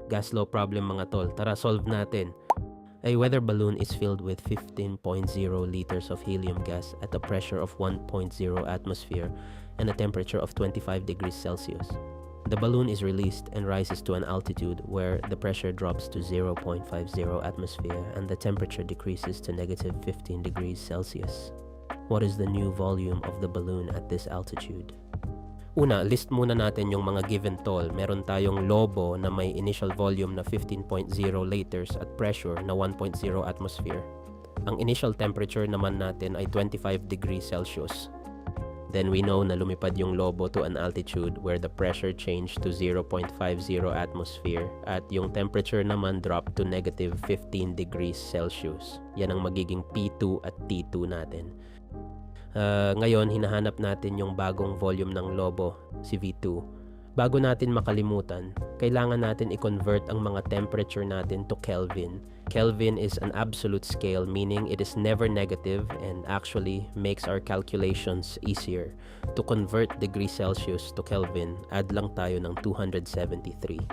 Gas law problem mga tol. Tara, solve natin. A weather balloon is filled with 15.0 liters of helium gas at a pressure of 1.0 atmosphere and a temperature of 25 degrees Celsius. The balloon is released and rises to an altitude where the pressure drops to 0.50 atmosphere and the temperature decreases to negative 15 degrees Celsius. What is the new volume of the balloon at this altitude? Una, list muna natin yung mga given tol. Meron tayong Lobo na may initial volume na 15.0 liters at pressure na 1.0 atmosphere. Ang initial temperature naman natin ay 25 degrees Celsius. Then we know na lumipad yung Lobo to an altitude where the pressure changed to 0.50 atmosphere at yung temperature naman dropped to negative 15 degrees Celsius. Yan ang magiging P2 at T2 natin. Ngayon, hinahanap natin yung bagong volume ng Lobo, si V2. Bago natin makalimutan, kailangan natin i-convert ang mga temperature natin to Kelvin. Kelvin is an absolute scale, meaning it is never negative and actually makes our calculations easier. To convert degrees Celsius to Kelvin, add lang tayo ng 273.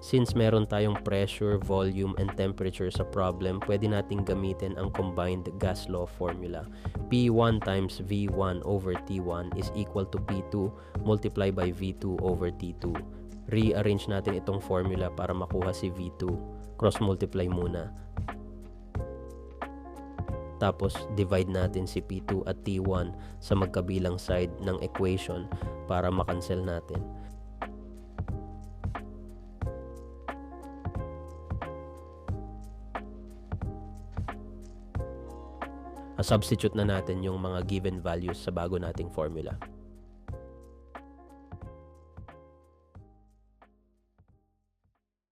Since meron tayong pressure, volume, and temperature sa problem, pwede nating gamitin ang combined gas law formula. P1 times V1 over T1 is equal to P2 multiplied by V2 over T2. Rearrange natin itong formula para makuha si V2. Cross-multiply muna. Tapos, divide natin si P2 at T1 sa magkabilang side ng equation para makancel natin. Substitute na natin yung mga given values sa bago nating formula.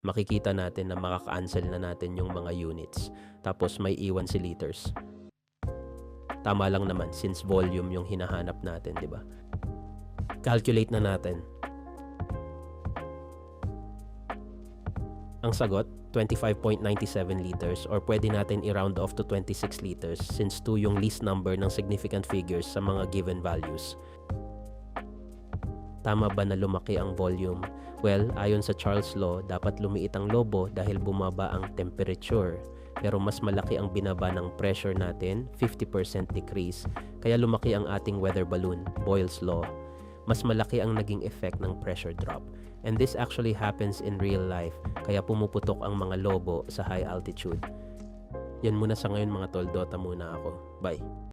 Makikita natin na makaka-cancel na natin yung mga units. Tapos may iwan si liters. Tama lang naman since volume yung hinahanap natin, di ba? Calculate na natin. Ang sagot, 25.97 liters or pwede natin i-round off to 26 liters since 2 yung least number ng significant figures sa mga given values. Tama ba na lumaki ang volume? Well, ayon sa Charles' law, dapat lumiit ang Lobo dahil bumaba ang temperature. Pero mas malaki ang binaba ng pressure natin, 50% decrease, kaya lumaki ang ating weather balloon, Boyle's law. Mas malaki ang naging effect ng pressure drop. And this actually happens in real life, kaya pumuputok ang mga Lobo sa high altitude. Yan muna sa ngayon mga tol, Dota muna ako. Bye!